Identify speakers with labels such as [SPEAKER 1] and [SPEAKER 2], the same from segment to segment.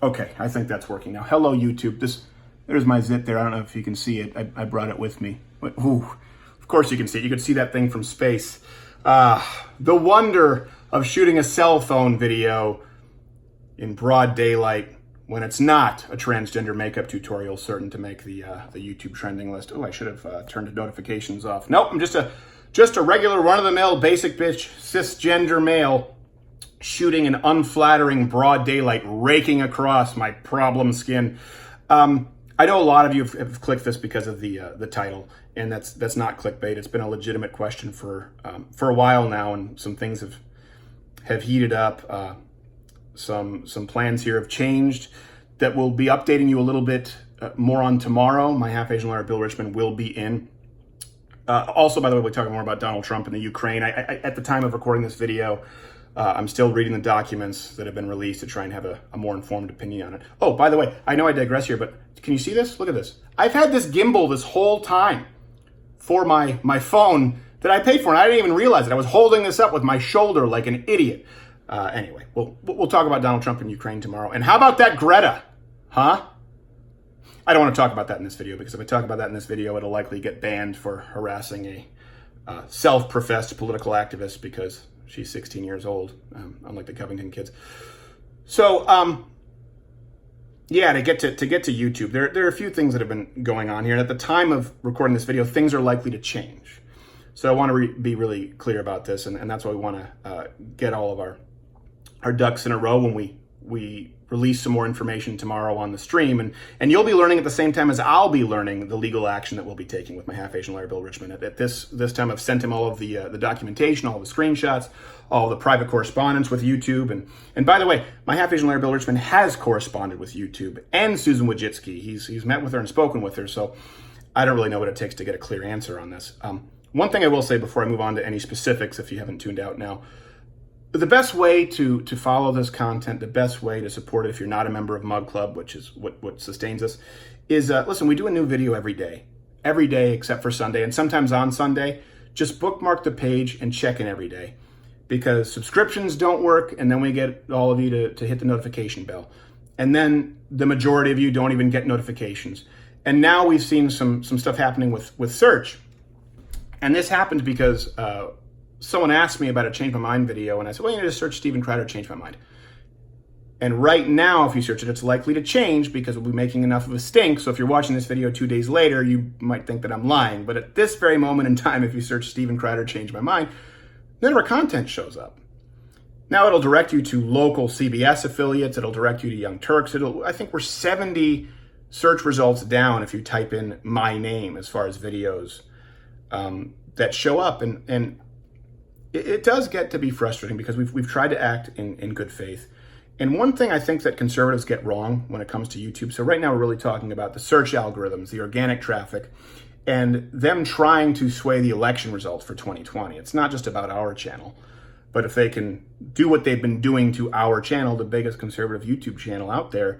[SPEAKER 1] Okay, I think that's working now. Hello, YouTube. There's my zit there. I don't know if you can see it. I brought it with me. Ooh, of course you can see it. You can see that thing from space. The wonder of shooting a cell phone video in broad daylight when it's not a transgender makeup tutorial certain to make the YouTube trending list. Oh, I should have turned the notifications off. Nope, I'm just a regular run-of-the-mill basic bitch cisgender male shooting an unflattering broad daylight, raking across my problem skin. I know a lot of you have clicked this because of the title, and that's not clickbait. It's been a legitimate question for a while now, and some things have heated up. Some plans here have changed that we'll be updating you a little bit more on tomorrow. My half Asian lawyer Bill Richmond will be in. Also, by the way, we'll be talking more about Donald Trump and the Ukraine. I at the time of recording this video, I'm still reading the documents that have been released to try and have a more informed opinion on it. Oh, by the way, I know I digress here, but can you see this? Look at this. I've had this gimbal this whole time for my phone that I paid for, and I didn't even realize it. I was holding this up with my shoulder like an idiot. Anyway, we'll talk about Donald Trump and Ukraine tomorrow. And how about that Greta? Huh? I don't want to talk about that in this video, because if I talk about that in this video, it'll likely get banned for harassing a self-professed political activist because she's 16 years old, unlike the Covington kids. So, yeah, to get to YouTube, there are a few things that have been going on here. And at the time of recording this video, things are likely to change. So I want to be really clear about this, and that's why we want to get all of our ducks in a row when we release some more information tomorrow on the stream, and you'll be learning at the same time as I'll be learning the legal action that we'll be taking with my half Asian lawyer Bill Richmond. At this time, I've sent him all of the documentation, all of the screenshots, all of the private correspondence with YouTube, and by the way, my half Asian lawyer Bill Richmond has corresponded with YouTube and Susan Wojcicki. He's met with her and spoken with her, so I don't really know what it takes to get a clear answer on this. One thing I will say before I move on to any specifics, if you haven't tuned out now, the best way to follow this content, the best way to support it if you're not a member of Mug Club, which is what sustains us, is, listen, we do a new video every day except for Sunday, and sometimes on Sunday. Just bookmark the page and check in every day, because subscriptions don't work, and then we get all of you to hit the notification bell. And then the majority of you don't even get notifications. And now we've seen some stuff happening with search. And this happened because someone asked me about a Change My Mind video, and I said, well, you need to search Steven Crowder Change My Mind. And right now, if you search it, it's likely to change because we'll be making enough of a stink. So if you're watching this video 2 days later, you might think that I'm lying. But at this very moment in time, if you search Steven Crowder Change My Mind, none of our content shows up. Now it'll direct you to local CBS affiliates. It'll direct you to Young Turks. I think we're 70 search results down if you type in my name as far as videos that show up. And it does get to be frustrating because we've tried to act in good faith. And one thing I think that conservatives get wrong when it comes to YouTube, so right now we're really talking about the search algorithms, the organic traffic, and them trying to sway the election results for 2020. It's not just about our channel, but if they can do what they've been doing to our channel, the biggest conservative YouTube channel out there,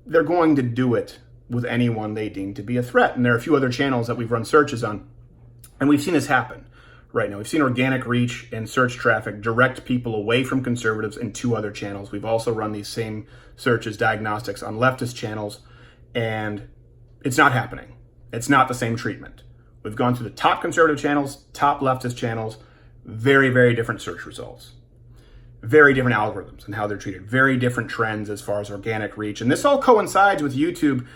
[SPEAKER 1] they're going to do it with anyone they deem to be a threat. And there are a few other channels that we've run searches on, and we've seen this happen. Right now, we've seen organic reach and search traffic direct people away from conservatives and to other channels. We've also run these same searches, diagnostics on leftist channels, and it's not happening. It's not the same treatment. We've gone through the top conservative channels, top leftist channels, very, very different search results, very different algorithms and how they're treated, very different trends as far as organic reach. And this all coincides with YouTube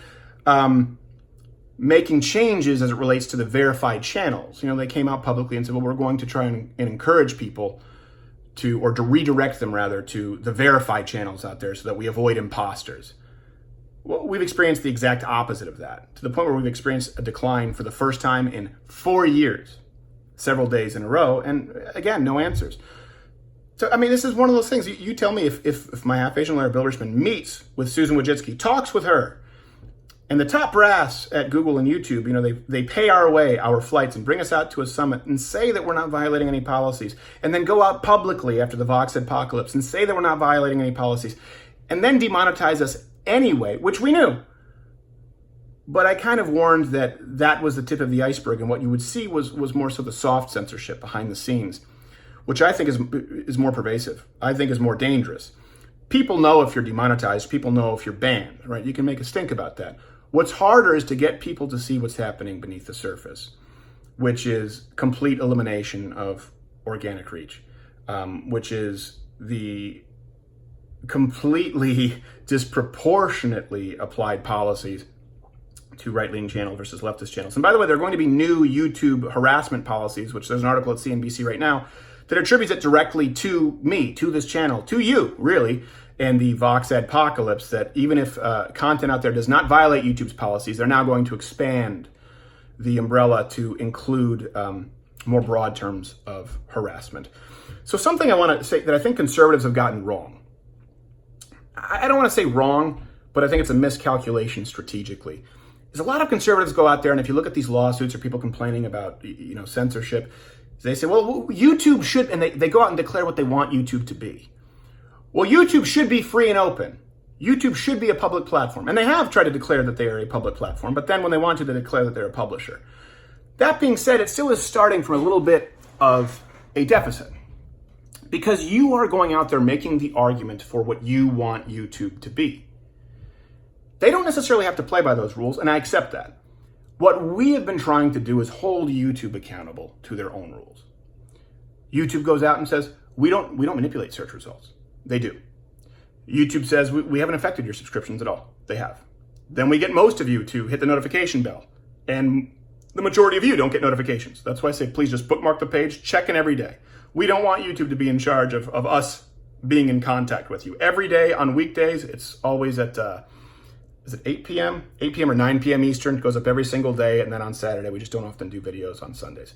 [SPEAKER 1] making changes as it relates to the verified channels. You know, they came out publicly and said, well, we're going to try and encourage people to redirect them rather to the verified channels out there so that we avoid imposters. Well, we've experienced the exact opposite of that, to the point where we've experienced a decline for the first time in 4 years, several days in a row, and again, no answers. So, I mean, this is one of those things. You tell me if my half Asian lawyer Bill Richmond meets with Susan Wojcicki, talks with her, and the top brass at Google and YouTube, you know, they pay our way, our flights, and bring us out to a summit and say that we're not violating any policies, and then go out publicly after the Vox apocalypse and say that we're not violating any policies, and then demonetize us anyway, which we knew. But I kind of warned that that was the tip of the iceberg, and what you would see was more so the soft censorship behind the scenes, which I think is more pervasive. I think is more dangerous. people know if you're demonetized, people know if you're banned, right? You can make a stink about that. What's harder is to get people to see what's happening beneath the surface, which is complete elimination of organic reach, which is the completely disproportionately applied policies to right-leaning channels versus leftist channels. And by the way, there are going to be new YouTube harassment policies, which there's an article at CNBC right now that attributes it directly to me, to this channel, to you, really, and the Vox Adpocalypse, that even if content out there does not violate YouTube's policies, they're now going to expand the umbrella to include more broad terms of harassment. So something I want to say that I think conservatives have gotten wrong. I don't want to say wrong, but I think it's a miscalculation strategically. There's a lot of conservatives go out there, and if you look at these lawsuits or people complaining about, censorship, they say, well, YouTube should, and they go out and declare what they want YouTube to be. Well, YouTube should be free and open. YouTube should be a public platform. And they have tried to declare that they are a public platform, but then when they want to, they declare that they're a publisher. That being said, it still is starting from a little bit of a deficit, because you are going out there making the argument for what you want YouTube to be. They don't necessarily have to play by those rules, and I accept that. What we have been trying to do is hold YouTube accountable to their own rules. YouTube goes out and says, we don't manipulate search results. They do. YouTube says, we haven't affected your subscriptions at all. They have. Then we get most of you to hit the notification bell, and the majority of you don't get notifications. That's why I say, please just bookmark the page, check in every day. We don't want YouTube to be in charge of us being in contact with you. Every day on weekdays, it's always at, is it 8 p.m.? 8 p.m. or 9 p.m. Eastern. It goes up every single day. And then on Saturday, we just don't often do videos on Sundays.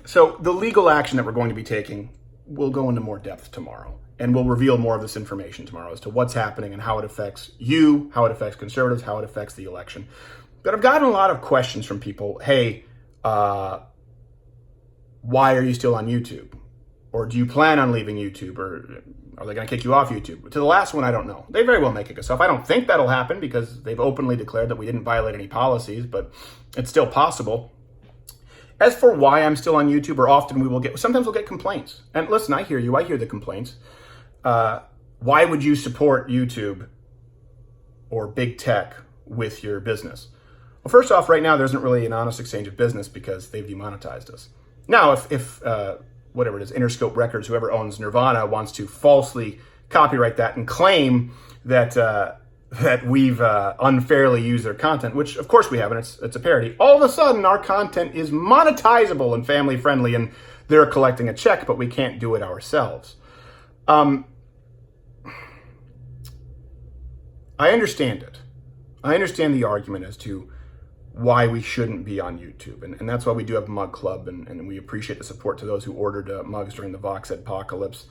[SPEAKER 1] So the legal action that we're going to be taking will go into more depth tomorrow. And we'll reveal more of this information tomorrow as to what's happening and how it affects you, how it affects conservatives, how it affects the election. But I've gotten a lot of questions from people. Hey, why are you still on YouTube? Or do you plan on leaving YouTube? Or are they going to kick you off YouTube? To the last one, I don't know. They very well may kick us off. I don't think that'll happen because they've openly declared that we didn't violate any policies, but it's still possible. As for why I'm still on YouTube, or often sometimes we'll get complaints. And listen, I hear you. I hear the complaints. Why would you support YouTube or big tech with your business? Well, first off, right now, there isn't really an honest exchange of business because they've demonetized us. Now, if whatever it is, Interscope Records, whoever owns Nirvana, wants to falsely copyright that and claim that that we've unfairly used their content, which of course we have, and it's a parody. All of a sudden, our content is monetizable and family friendly, and they're collecting a check, but we can't do it ourselves. I understand it. I understand the argument as to why we shouldn't be on YouTube. And that's why we do have Mug Club, and we appreciate the support to those who ordered mugs during the Vox Adpocalypse.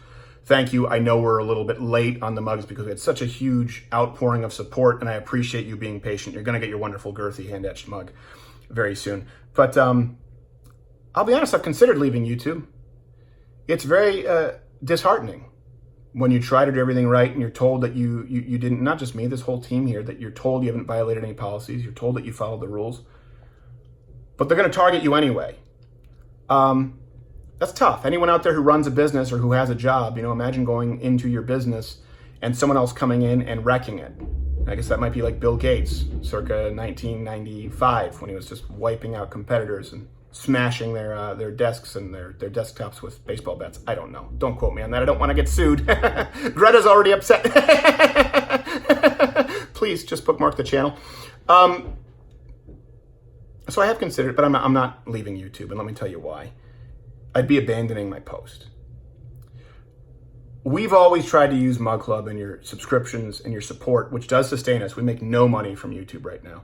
[SPEAKER 1] Thank you. I know we're a little bit late on the mugs because we had such a huge outpouring of support, and I appreciate you being patient. You're going to get your wonderful girthy hand-etched mug very soon. But I'll be honest, I've considered leaving YouTube. It's very disheartening when you try to do everything right and you're told that you didn't, not just me, this whole team here, that you're told you haven't violated any policies, you're told that you followed the rules, but they're going to target you anyway. That's tough. Anyone out there who runs a business or who has a job, imagine going into your business and someone else coming in and wrecking it. I guess that might be like Bill Gates, circa 1995, when he was just wiping out competitors and smashing their desks and their desktops with baseball bats. I don't know. Don't quote me on that. I don't want to get sued. Greta's already upset. Please just bookmark the channel. So I have considered, but I'm not leaving YouTube, and let me tell you why. I'd be abandoning my post. We've always tried to use Mug Club and your subscriptions and your support, which does sustain us. We make no money from YouTube right now.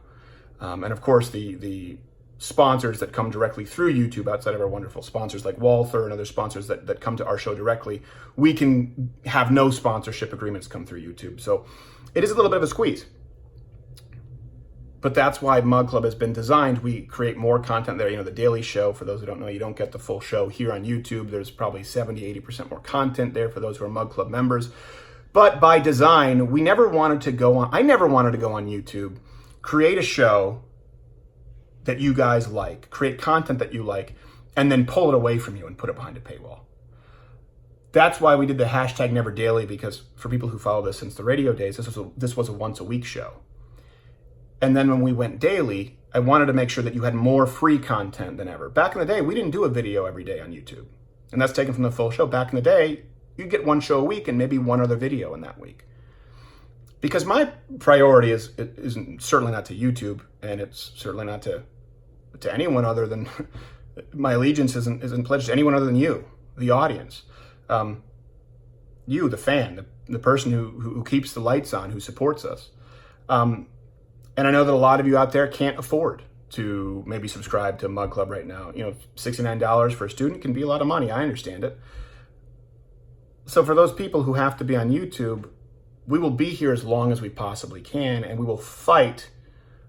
[SPEAKER 1] And of course, the sponsors that come directly through YouTube, outside of our wonderful sponsors like Walther and other sponsors that come to our show directly, we can have no sponsorship agreements come through YouTube. So it is a little bit of a squeeze. But that's why Mug Club has been designed. We create more content there. The Daily Show, for those who don't know, you don't get the full show here on YouTube. There's probably 70-80% more content there for those who are Mug Club members. But by design, I never wanted to go on YouTube, create a show that you guys like, create content that you like, and then pull it away from you and put it behind a paywall. That's why we did the hashtag Never Daily, because for people who follow this since the radio days, this was a once a week show. And then when we went daily, I wanted to make sure that you had more free content than ever. Back in the day, we didn't do a video every day on YouTube. And that's taken from the full show. Back in the day, you'd get one show a week and maybe one other video in that week. Because my priority is certainly not to YouTube, and it's certainly not to anyone other than, my allegiance isn't pledged to anyone other than you, the audience. You, the fan, the person who keeps the lights on, who supports us. And I know that a lot of you out there can't afford to maybe subscribe to Mug Club right now. You know, $69 for a student can be a lot of money. I understand it. So for those people who have to be on YouTube, we will be here as long as we possibly can, and we will fight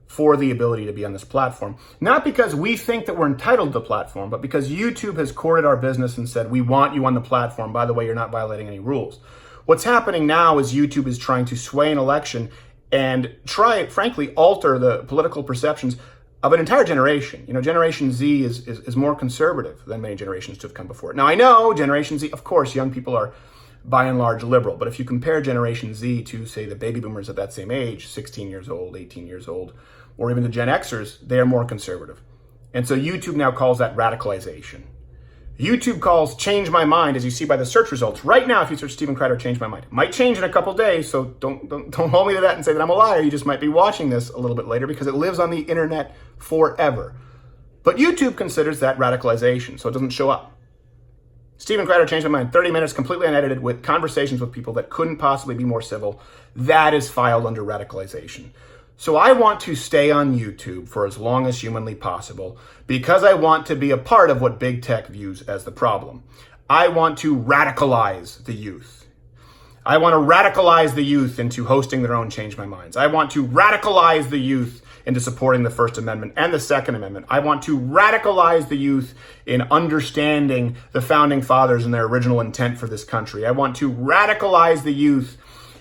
[SPEAKER 1] for the ability to be on this platform. Not because we think that we're entitled to the platform, but because YouTube has courted our business and said, we want you on the platform. By the way, you're not violating any rules. What's happening now is YouTube is trying to sway an election and try, frankly, alter the political perceptions of an entire generation. You know, Generation Z is more conservative than many generations to have come before. Now, I know Generation Z, of course, young people are by and large liberal, but if you compare Generation Z to, say, the baby boomers at that same age, 16 years old, 18 years old, or even the Gen Xers, they are more conservative. And so YouTube now calls that radicalization. YouTube calls change my mind, as you see by the search results. Right now, if you search Steven Kreider, change my mind. It might change in a couple days, so don't hold me to that and say that I'm a liar. You just might be watching this a little bit later because it lives on the internet forever. But YouTube considers that radicalization, so it doesn't show up. Steven Kreider, changed my mind, 30 minutes, completely unedited, with conversations with people that couldn't possibly be more civil. That is filed under radicalization. So I want to stay on YouTube for as long as humanly possible because I want to be a part of what big tech views as the problem. I want to radicalize the youth. I want to radicalize the youth into hosting their own Change My Minds. I want to radicalize the youth into supporting the First Amendment and the Second Amendment. I want to radicalize the youth in understanding the Founding Fathers and their original intent for this country. I want to radicalize the youth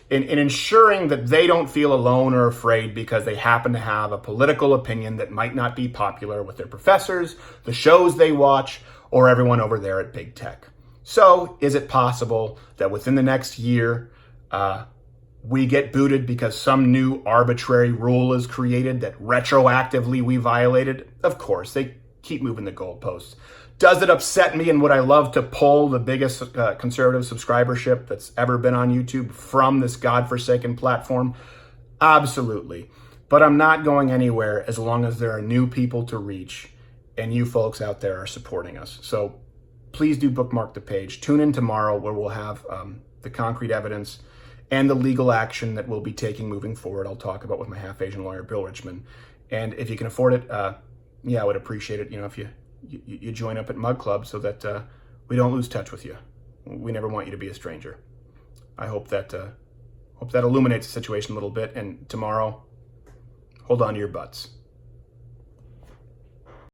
[SPEAKER 1] in ensuring that they don't feel alone or afraid because they happen to have a political opinion that might not be popular with their professors, the shows they watch, or everyone over there at Big Tech. So is it possible that within the next year, we get booted because some new arbitrary rule is created that retroactively we violated? Of course, they keep moving the goalposts. Does it upset me, and would I love to pull the biggest conservative subscribership that's ever been on YouTube from this godforsaken platform? Absolutely. But I'm not going anywhere as long as there are new people to reach and you folks out there are supporting us. So please do bookmark the page. Tune in tomorrow where we'll have the concrete evidence and the legal action that we'll be taking moving forward. I'll talk about with my half-Asian lawyer, Bill Richmond. And if you can afford it, I would appreciate it, if you join up at Mug Club so that we don't lose touch with you. We never want you to be a stranger. I hope that illuminates the situation a little bit. And tomorrow, hold on to your butts.